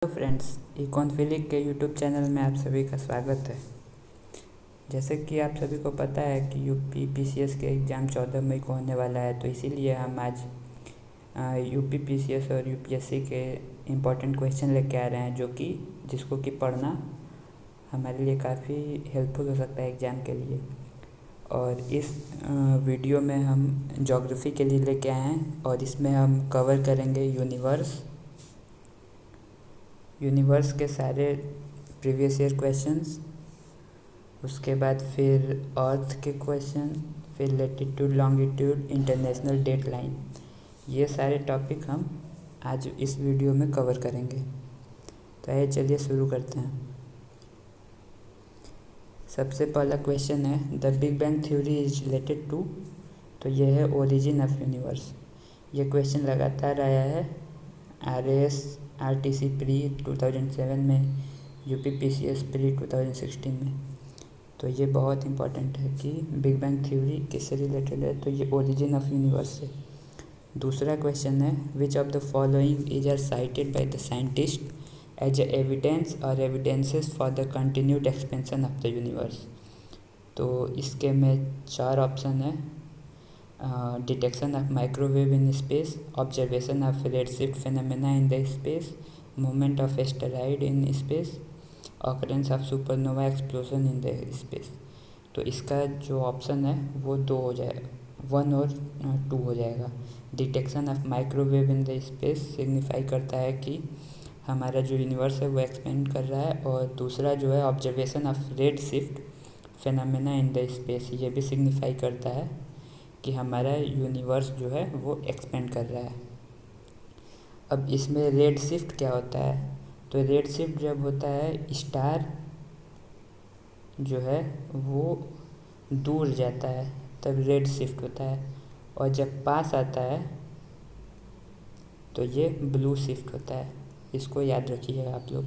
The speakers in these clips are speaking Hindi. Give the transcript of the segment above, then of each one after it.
हेलो फ्रेंड्स, इकोनफिलिक के यूट्यूब चैनल में आप सभी का स्वागत है। जैसे कि आप सभी को पता है कि यूपी पीसीएस के एग्ज़ाम 14 मई को होने वाला है, तो इसीलिए हम आज यूपी पीसीएस और यूपीएससी के इम्पोर्टेंट क्वेश्चन लेके आ रहे हैं, जिसको कि पढ़ना हमारे लिए काफ़ी हेल्पफुल हो सकता है एग्ज़ाम के लिए। और इस वीडियो में हम ज्योग्राफी के लिए लेके आए हैं और इसमें हम कवर करेंगे यूनिवर्स के सारे प्रीवियस ईयर क्वेश्चंस, उसके बाद फिर अर्थ के क्वेश्चन, फिर latitude longitude, international date line, ये सारे टॉपिक हम आज इस वीडियो में कवर करेंगे। तो आइए चलिए शुरू करते हैं। सबसे पहला क्वेश्चन है, the big bang theory is related to. तो ये है ओरिजिन ऑफ यूनिवर्स। ये क्वेश्चन लगातार आया है RAS RTC प्री 2007 में, यूपी पीसीएस प्री 2016 में। तो ये बहुत इंपॉर्टेंट है कि बिग बैंग थ्योरी किससे रिलेटेड है, तो ये ओरिजिन ऑफ यूनिवर्स से। दूसरा क्वेश्चन है, which of the following is are cited by the scientist as evidence or evidences for the continued expansion of the universe. तो इसके में 4 ऑप्शन है, detection of microwave in space, observation of redshift phenomena in the space, movement of asteroid in space, occurrence of supernova explosion in the space. तो इसका जो ऑप्शन है वो 2 हो जाएगा, 1 और 2 हो जाएगा। Detection of microwave in the space signify करता है कि हमारा जो यूनिवर्स है वो एक्सपेंड कर रहा है, और दूसरा जो है observation of red shift phenomena in the space, ये भी सिग्निफाई करता है कि हमारा यूनिवर्स जो है वो एक्सपेंड कर रहा है। अब इसमें रेड शिफ्ट क्या होता है, तो रेड शिफ्ट जब होता है स्टार जो है वो दूर जाता है तब रेड शिफ्ट होता है, और जब पास आता है तो ये ब्लू शिफ्ट होता है। इसको याद रखिएगा आप लोग।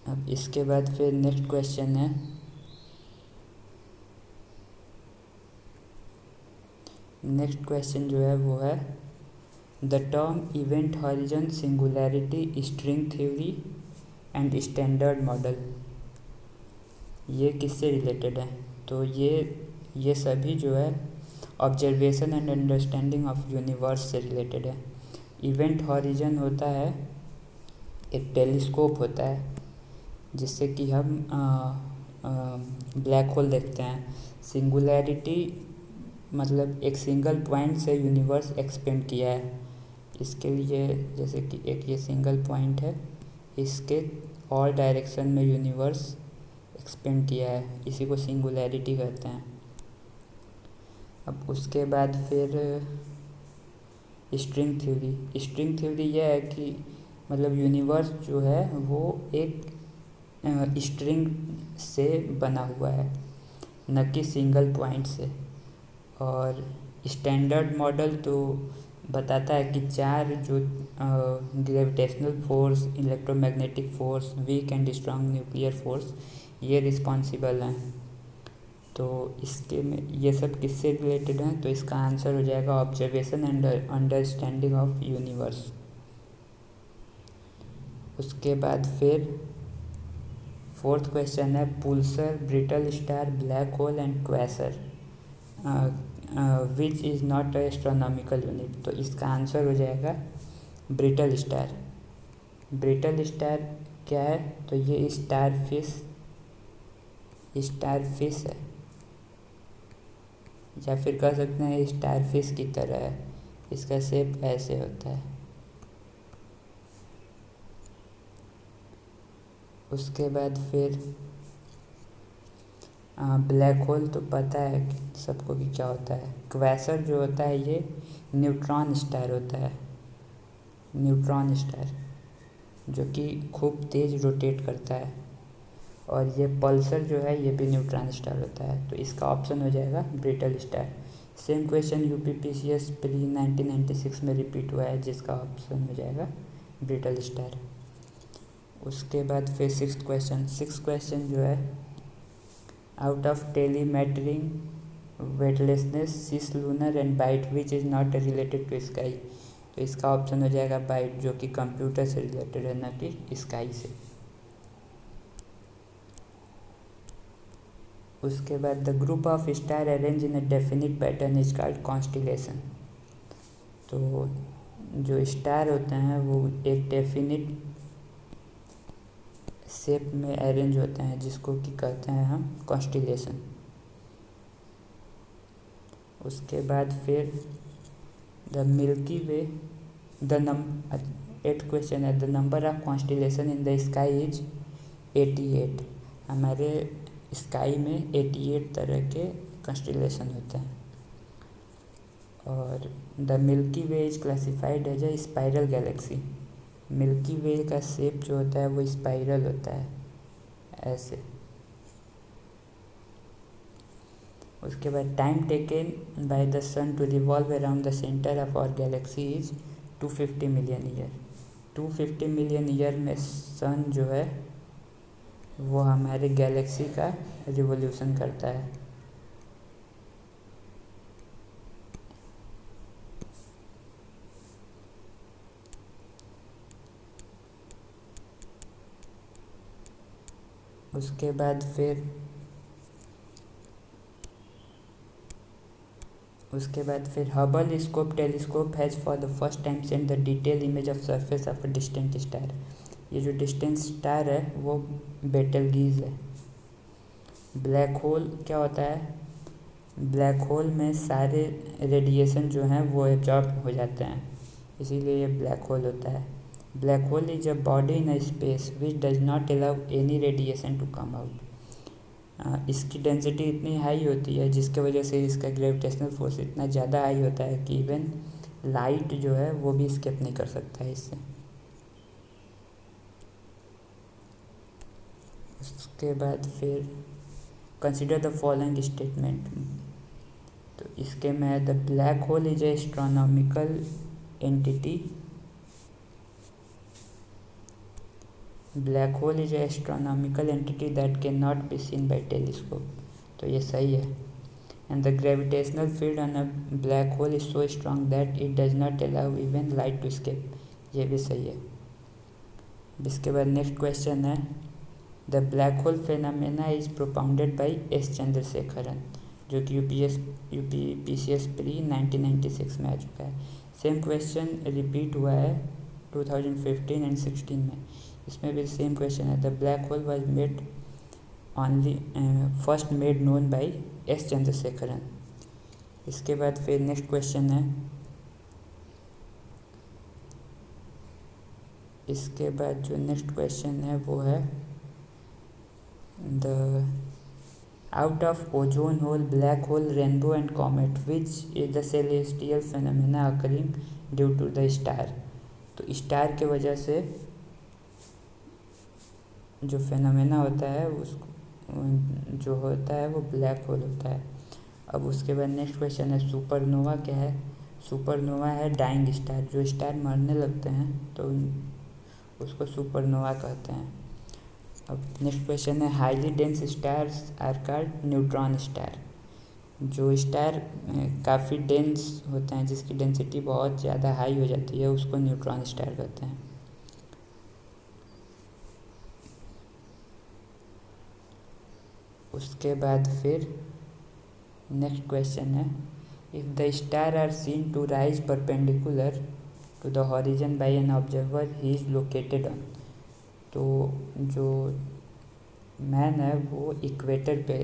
अब इसके बाद फिर नेक्स्ट क्वेश्चन है, नेक्स्ट क्वेश्चन जो है वो है, the term event horizon singularity string theory and standard model, ये किससे रिलेटेड है, तो ये सभी जो है observation and understanding of universe से रिलेटेड है। इवेंट हॉरिजन होता है, एक टेलीस्कोप होता है जिससे कि हम ब्लैक होल देखते हैं। सिंगुलैरिटी मतलब एक सिंगल पॉइंट से यूनिवर्स एक्सपेंड किया है। इसके लिए जैसे कि एक ये सिंगल पॉइंट है, इसके और डायरेक्शन में यूनिवर्स एक्सपेंड किया है, इसी को सिंगुलैरिटी कहते हैं। अब उसके बाद फिर स्ट्रिंग थ्योरी यह है कि मतलब यूनिवर्स जो है वो एक स्ट्रिंग से बना हुआ है, न कि सिंगल पॉइंट से। और स्टैंडर्ड मॉडल तो बताता है कि 4 जो gravitational force, electromagnetic force, weak and strong nuclear force, ये रिस्पॉन्सिबल हैं। तो इसके में ये सब किससे रिलेटेड हैं, तो इसका आंसर हो जाएगा observation and understanding of universe. उसके बाद फिर 4th क्वेश्चन है, pulsar, brittle star, black hole and quasar which is not astronomical unit. तो इसका आंसर हो जाएगा ब्रिटल स्टार। ब्रिटल स्टार क्या है, तो ये स्टार फिश है, या फिर कह सकते हैं स्टार फिश की तरह है, इसका शेप ऐसे होता है। उसके बाद फिर ब्लैक होल तो पता है सबको कि क्या होता है। क्वेसर जो होता है ये न्यूट्रॉन स्टार होता है, न्यूट्रॉन स्टार जो कि खूब तेज़ रोटेट करता है। और ये पल्सर जो है ये भी न्यूट्रॉन स्टार होता है, तो इसका ऑप्शन हो जाएगा brittle star. Same question UP PCS pre 1996 में रिपीट हुआ है, जिसका ऑप्शन हो जाएगा ब्रिटल स्टार। उसके बाद फिर 6th क्वेश्चन जो है, out of telemetering, weightlessness, cis lunar and byte which is not related to sky. तो इसका ऑप्शन हो जाएगा बाइट, जो कि कंप्यूटर से रिलेटेड है, ना कि स्काई से। उसके बाद the group of star arrange in a definite pattern is called constellation. तो जो स्टार होते हैं वो एक डेफिनिट शेप में अरेंज होते हैं, जिसको कि कहते हैं हम कॉन्स्टिलेशन। उसके बाद फिर द मिल्की वे द नम 8th क्वेश्चन है, the number of constellation in the sky is 88। हमारे स्काई में 88 तरह के कॉन्स्टिलेशन होते हैं। और the milky Way is classified as a spiral galaxy. Milky Way का शेप जो होता है वो स्पाइरल होता है, ऐसे। उसके बाद time taken by the sun to revolve around the centre of our galaxy is 250 million year. 250 million year में सन जो है वो हमारे गैलेक्सी का रिवोल्यूशन करता है। उसके बाद फिर Hubble scope telescope has for the first time send the detail image of surface of a distant star. ये जो डिस्टेंट स्टार है वो बेटलगीज है। ब्लैक होल क्या होता है? ब्लैक होल में सारे रेडिएशन जो हैं वो एब्जॉर्ब हो जाते हैं, इसीलिए ये ब्लैक होल होता है। Black hole is a body in a space which does not allow any radiation to come out. इसकी डेंसिटी इतनी हाई होती है जिसकी वजह से इसका ग्रेविटेशनल फोर्स इतना ज़्यादा हाई होता है कि इवन लाइट जो है वो भी स्केप नहीं कर सकता है इससे। उसके बाद फिर कंसिडर द फॉलोइंग स्टेटमेंट। तो इसके में the black hole is a astronomical entity. Black hole is a astronomical entity that can not be seen by telescope. तो ये सही है। And the gravitational field on a black hole is so strong that it does not allow even light to escape. ये भी सही है। इसके बाद नेक्स्ट क्वेश्चन है, the black hole phenomena is propounded by S Chandrasekharan, जो कि UPPCS प्री 1996 में आ चुका है। सेम क्वेश्चन रिपीट हुआ है 2015 एंड 16 में। इसमें भी सेम क्वेश्चन है, the black whole was made only first made known by S Chandrasekaran. इसके बाद फिर नेक्स्ट क्वेश्चन है, इसके बाद जो नेक्स्ट क्वेश्चन है वो है, the out of ozone hole, black hole, rainbow and comet which is the celestial phenomena occurring due to the star. तो स्टार के वजह से जो फेनोमेना होता है उसको जो होता है वो ब्लैक होल होता है। अब उसके बाद नेक्स्ट क्वेश्चन है, सुपरनोवा क्या है? सुपरनोवा है डाइंग स्टार, जो स्टार मरने लगते हैं तो उसको सुपरनोवा कहते हैं। अब नेक्स्ट क्वेश्चन है, highly dense stars are called neutron star. जो स्टार काफ़ी डेंस होते हैं, जिसकी डेंसिटी बहुत ज़्यादा हाई हो जाती है, उसको न्यूट्रॉन स्टार कहते हैं। उसके बाद फिर नेक्स्ट क्वेश्चन है, if the star are seen to rise perpendicular to the horizon by an observer he is located on. तो जो मैन है वो इक्वेटर पे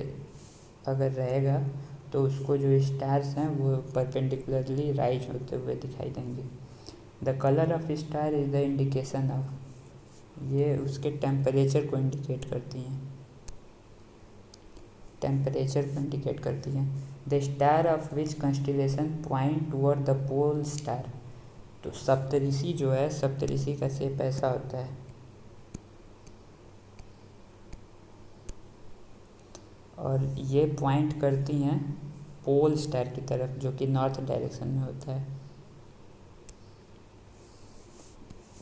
अगर रहेगा तो उसको जो स्टार्स हैं वो परपेंडिकुलरली राइज होते हुए दिखाई देंगे। The colour of star is the indication of, ये उसके टेम्परेचर को इंडिकेट करती हैं, टेम्परेचर को इंडिकेट करती हैं। The star of which constellation point toward the pole star. तो सप्तऋषि जो है, सप्तऋषि का शेप ऐसा होता है, और ये पॉइंट करती हैं पोल स्टार की तरफ, जो कि नॉर्थ डायरेक्शन में होता है।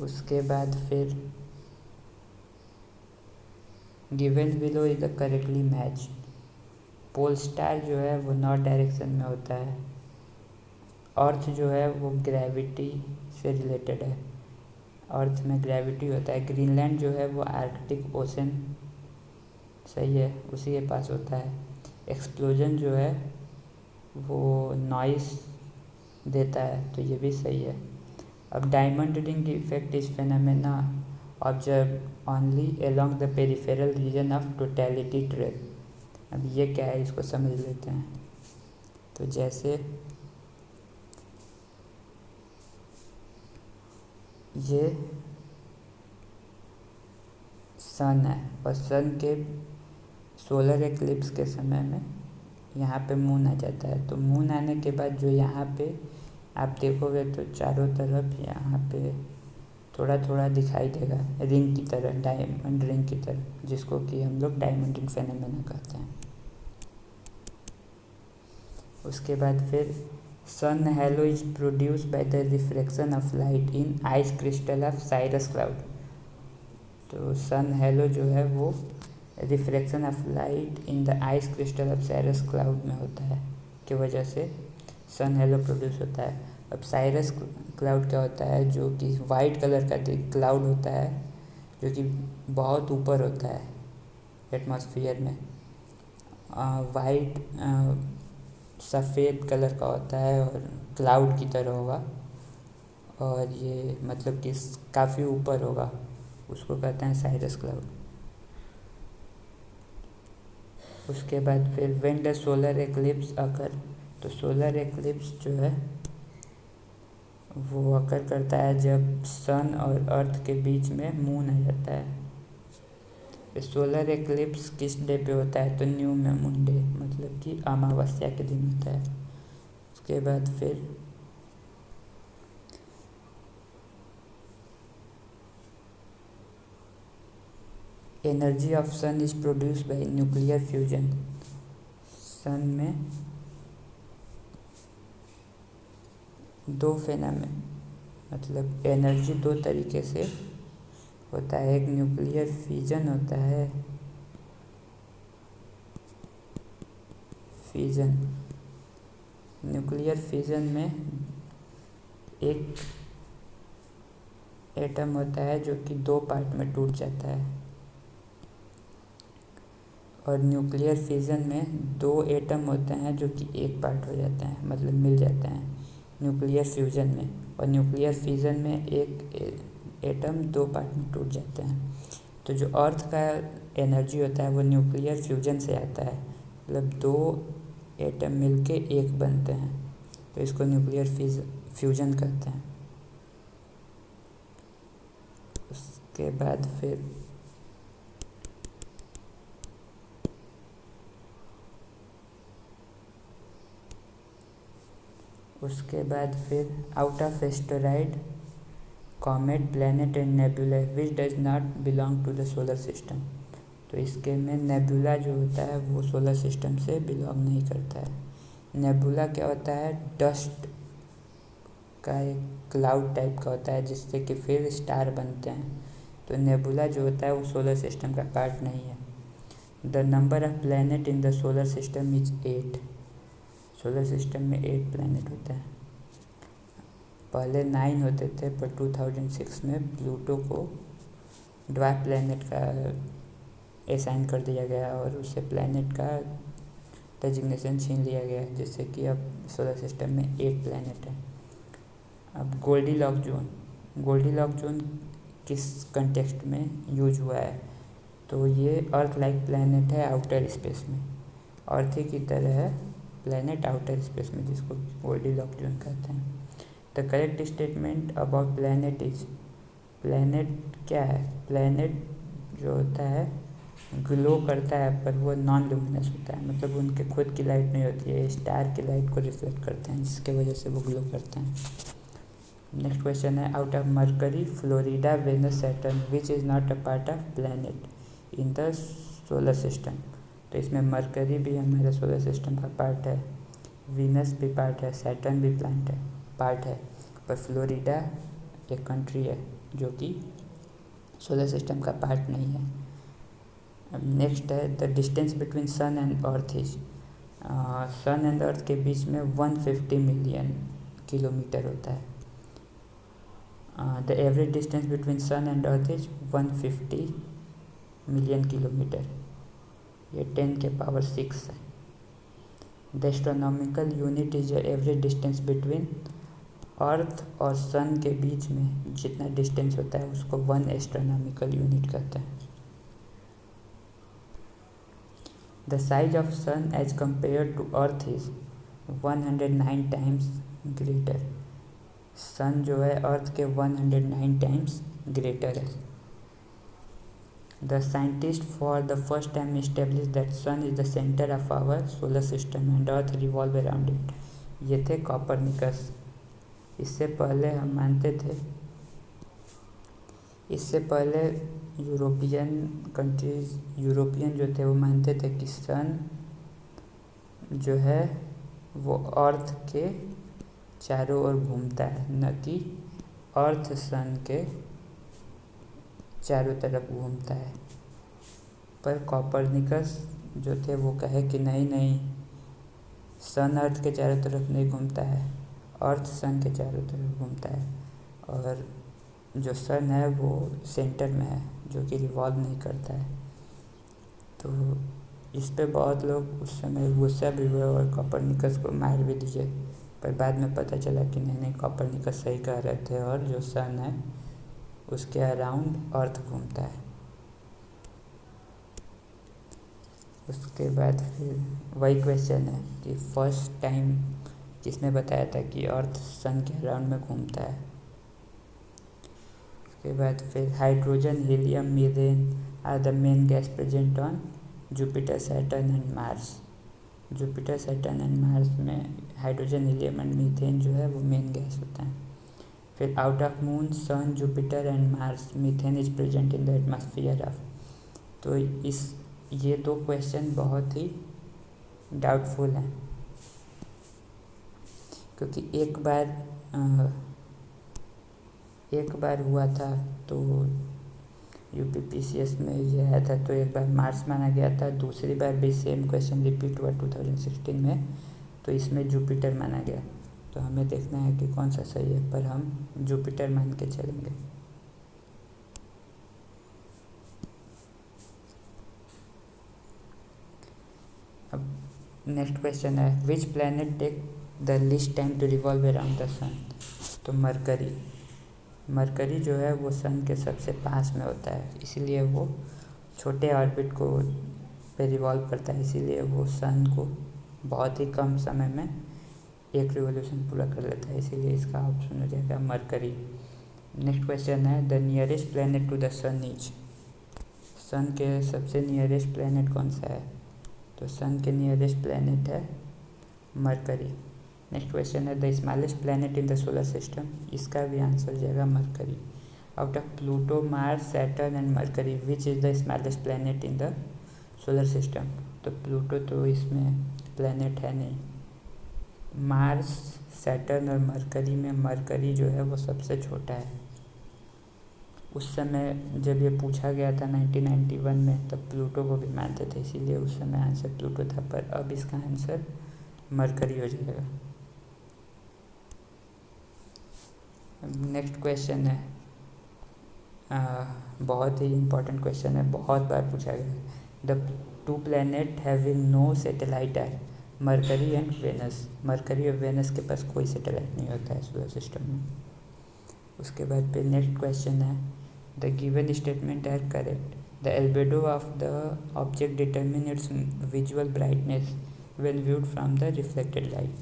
उसके बाद फिर given below is the correctly match. Pole star जो है वो नॉर्थ डायरेक्शन में होता है, अर्थ जो है वो ग्रेविटी से रिलेटेड है, अर्थ में ग्रेविटी होता है। ग्रीनलैंड जो है वो आर्कटिक ओशन, सही है, उसी के पास होता है। एक्सप्लोजन जो है वो नॉइस देता है, तो ये भी सही है। अब diamond ring effect is phenomena observe only along the peripheral region of totality trail. अब ये क्या है, इसको समझ लेते हैं। तो जैसे ये सन है और सन के सोलर एक्लिप्स के समय में यहाँ पे मून आ जाता है। तो मून आने के बाद जो यहाँ पे आप देखोगे तो चारों तरफ यहाँ पे थोड़ा थोड़ा दिखाई देगा रिंग की तरह, डायमंड रिंग की तरह, जिसको कि हम लोग डायमंड रिंग फेनोमेना कहते हैं। उसके बाद फिर sun halo is produce by the reflection of light in ice crystal of cirrus cloud. तो सन हेलो जो है वो reflection of light in the ice crystal of cirrus cloud में होता है, की वजह से सन हेलो प्रोड्यूस होता है। अब साइरस क्लाउड क्या होता है, जो कि वाइट कलर का क्लाउड होता है, जो कि बहुत ऊपर होता है एटमॉस्फेयर में। वाइट सफ़ेद कलर का होता है और क्लाउड की तरह होगा, और ये मतलब कि काफ़ी ऊपर होगा, उसको कहते हैं साइरस क्लाउड। उसके बाद फिर व्हेन द सोलर एक्लिप्स अकर, तो सोलर एक्लिप्स जो है वो अकर करता है जब सन और अर्थ के बीच में मून आ जाता है। सोलर एक्लिप्स किस डे पे होता है, तो न्यू मून डे, मतलब कि अमावस्या के दिन होता है। उसके बाद फिर energy of sun is produce by nuclear fusion. Sun में दो फेनोमेना, मतलब एनर्जी दो तरीके से होता है। एक न्यूक्लियर फ्यूजन होता है, फ्यूजन, न्यूक्लियर फ्यूजन में एक एटम होता है जो कि दो पार्ट में टूट जाता है, और न्यूक्लियर फिजन में दो एटम होते हैं जो कि एक पार्ट हो जाते हैं, मतलब मिल जाते हैं न्यूक्लियर फ्यूजन में। और न्यूक्लियर फिजन में एक एटम दो पार्ट में टूट जाते हैं। तो जो अर्थ का एनर्जी होता है वो न्यूक्लियर फ्यूजन से आता है, मतलब दो एटम मिलके एक बनते हैं, तो इसको न्यूक्लियर फ्यूजन कहते हैं। उसके बाद फिर out of asteroid, comet, planet and nebula which does not belong to the solar system. तो इसके में नेबुला जो होता है वो सोलर सिस्टम से बिलोंग नहीं करता है। नेबुला क्या होता है, डस्ट का एक क्लाउड टाइप का होता है जिससे कि फिर स्टार बनते हैं। तो नेबुला जो होता है वो सोलर सिस्टम का पार्ट नहीं है। The number of planet in the solar system is 8। Solar system में 8 प्लैनेट होते हैं। पहले 9 होते थे, पर 2006 में प्लूटो को ड्वार्फ प्लैनेट का असाइन कर दिया गया और उसे प्लैनेट का डेजिग्नेशन छीन लिया गया, जिससे कि अब सोलर सिस्टम में 8 प्लैनेट हैं। अब गोल्डीलॉक जोन किस कंटेक्स्ट में यूज हुआ है, तो ये अर्थ लाइक प्लैनेट है आउटर स्पेस में, अर्थ ही की तरह है प्लैनेट आउटर स्पेस में, जिसको गोल्डीलॉक जोन कहते हैं। The correct statement about planet is, planet क्या है, प्लैनेट जो होता है ग्लो करता है पर वो नॉन लुमिनस होता है, मतलब उनके खुद की लाइट नहीं होती है, स्टार की लाइट को रिफ्लेक्ट करते हैं, जिसके वजह से वो ग्लो करते हैं। नेक्स्ट क्वेश्चन है, out of Mercury, Florida, Venus, Saturn which is not a part of planet in the solar system. तो इसमें मरकरी भी हमारे सोलर सिस्टम का पार्ट है, वीनस भी पार्ट है, सैटर्न भी पार्ट है, पर फ्लोरिडा एक कंट्री है जो कि सोलर सिस्टम का पार्ट नहीं है। अब नेक्स्ट है, the distance between sun and earth is, sun and earth के बीच में 150 मिलियन किलोमीटर होता है। The average distance between sun and earth is 150 million kilometre, ये 10⁶ है। The astronomical unit is the average distance between earth और सन के बीच में जितना डिस्टेंस होता है उसको 1 एस्ट्रोनॉमिकल यूनिट कहते हैं। The size of sun as compare to earth is 109 times greater. Sun जो है अर्थ के 109 टाइम्स ग्रेटर है। The scientist for the first time establish that sun is the centre of our solar system and earth revolve around it. ये थे कॉपरनिकस। इससे पहले हम मानते थे, इससे पहले यूरोपियन जो थे वो मानते थे कि सन जो है वो अर्थ के चारों ओर घूमता है, न कि अर्थ सन के चारों तरफ घूमता है। पर कॉपरनिकस जो थे वो कहे कि नहीं, सन अर्थ के चारों तरफ नहीं घूमता है, अर्थ सन के चारों तरफ घूमता है, और जो सन है वो सेंटर में है जो कि रिवॉल्व नहीं करता है। तो इस पे बहुत लोग उस समय गुस्सा भी हुए और कॉपरनिकस को मार भी दिए, पर बाद में पता चला कि नहीं, कॉपरनिकस सही कह रहे थे और जो सन है उसके अराउंड अर्थ घूमता है। उसके बाद फिर वही क्वेश्चन है कि फर्स्ट टाइम किसने बताया था कि अर्थ सन के अराउंड में घूमता है। उसके बाद फिर hydrogen, helium, methane are the main gas present on Jupiter, Saturn and Mars. Jupiter, Saturn and Mars में हाइड्रोजन, हीलियम एंड मीथेन जो है वो मेन गैस होता है। फिर out of moon, sun, Jupiter and Mars, methane is present in the atmosphere of. तो ये 2 क्वेश्चन बहुत ही डाउटफुल हैं, क्योंकि एक बार हुआ था तो यूपीपीसीएस में ये आया था, तो एक बार मार्स माना गया था, दूसरी बार भी सेम क्वेश्चन रिपीट हुआ 2016 में, तो इसमें जुपिटर माना गया। तो हमें देखना है कि कौन सा सही है, पर हम जुपिटर मान के चलेंगे। अब नेक्स्ट क्वेश्चन है, which planet take the least time to revolve around the sun. तो मरकरी जो है वो सन के सबसे पास में होता है, इसीलिए वो छोटे ऑर्बिट को पे रिवॉल्व करता है, इसीलिए वो सन को बहुत ही कम समय में एक रिवोल्यूशन पूरा कर लेता है, इसीलिए इसका ऑप्शन हो जाएगा मरकरी। नेक्स्ट क्वेश्चन है, the nearest planet to the sun is. Sun के सबसे नियरेस्ट प्लैनेट कौन सा है। तो सन के नियरेस्ट प्लैनेट है मरकरी। नेक्स्ट क्वेश्चन है, the smallest planet in the solar system. इसका भी आंसर हो जाएगा mercury. Out of Pluto, Mars, Saturn and mercury which is the smallest planet in the solar system. तो प्लूटो तो इसमें प्लैनेट है नहीं। मार्स, सैटर्न और मरकरी में मरकरी जो है वो सबसे छोटा है। उस समय जब ये पूछा गया था 1991 में, तब प्लूटो को भी मानते थे, इसीलिए उस समय आंसर प्लूटो था, पर अब इसका आंसर मरकरी हो जाएगा। नेक्स्ट क्वेश्चन है, बहुत ही इम्पोर्टेंट क्वेश्चन है, बहुत बार पूछा गया है। The 2 planet having no satellite are Mercury and Venus. Mercury और वेनस के पास कोई सैटेलाइट नहीं होता है सोलर सिस्टम में। उसके बाद फिर नेक्स्ट क्वेश्चन है, the given statement are correct. The albedo of the object determine its visual brightness when viewed from the reflected light,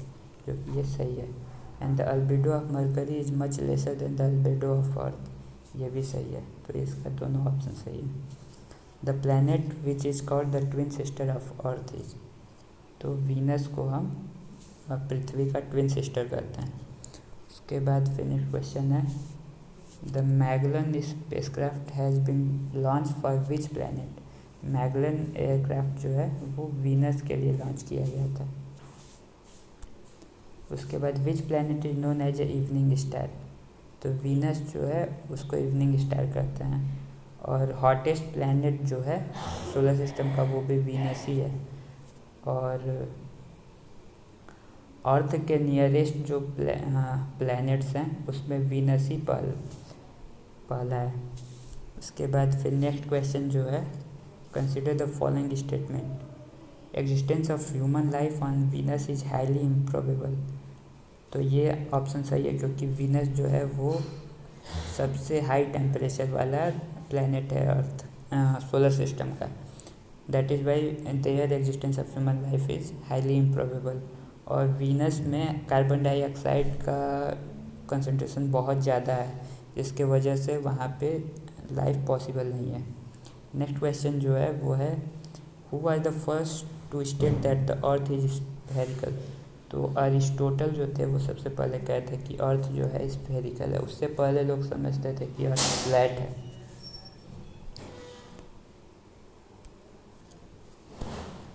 जो कि ये सही है। And the albedo of Mercury is much lesser than the albedo of earth, ये भी सही है। तो इसका दोनों ऑप्शन सही है। The planet which is called the twin sister of earth is. तो वीनस को हम पृथ्वी का ट्विन सिस्टर कहते हैं। उसके बाद फिर नेक्स्ट क्वेश्चन है, the Magellan spacecraft has been launch for which planet. Magellan aircraft जो है वो वीनस के लिए लॉन्च किया गया था। उसके बाद which planet is known as a evening star. तो वीनस जो है उसको इवनिंग स्टार कहते हैं। और हॉटेस्ट प्लैनेट जो है सोलर सिस्टम का वो भी वीनस ही है। और अर्थ के नियरेस्ट जो प्लैनेट्स हैं उसमें वीनस ही पहला है। उसके बाद फिर नेक्स्ट क्वेश्चन जो है, consider the following statement, existence of human life on Venus is highly improbable. तो ये ऑप्शन सही है क्योंकि वीनस जो है वो सबसे हाई टेम्परेचर वाला प्लैनेट है अर्थ सोलर सिस्टम का। That is why there existence of human life is highly improbable. और वीनस में कार्बन डाइऑक्साइड का कंसंट्रेशन बहुत ज़्यादा है, जिसके वजह से वहाँ पे लाइफ पॉसिबल नहीं है। नेक्स्ट क्वेश्चन जो है वो है, who was the first to state that the earth is spherical. तो अरिस्टोटल जो थे वो सबसे पहले कहते कि अर्थ जो है स्फेरिकल है। उससे पहले लोग समझते थे कि अर्थ फ्लैट है।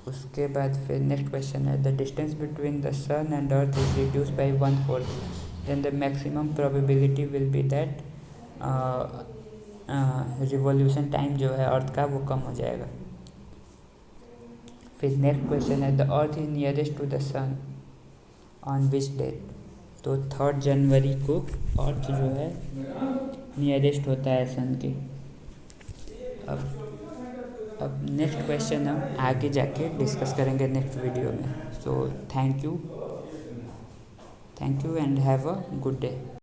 उसके बाद फिर नेक्स्ट क्वेश्चन है, the distance between the sun and earth is reduce by 1/4, then the maximum probability will be that revolution time जो है अर्थ का वो कम हो जाएगा। फिर नेक्स्ट क्वेश्चन है, the earth is nearest to the sun on which date. तो 3 जनवरी को अर्थ जो है नियरेस्ट होता है सन के। अब नेक्स्ट क्वेश्चन हम आगे जाके डिस्कस करेंगे नेक्स्ट वीडियो में। So thank you and have a good day.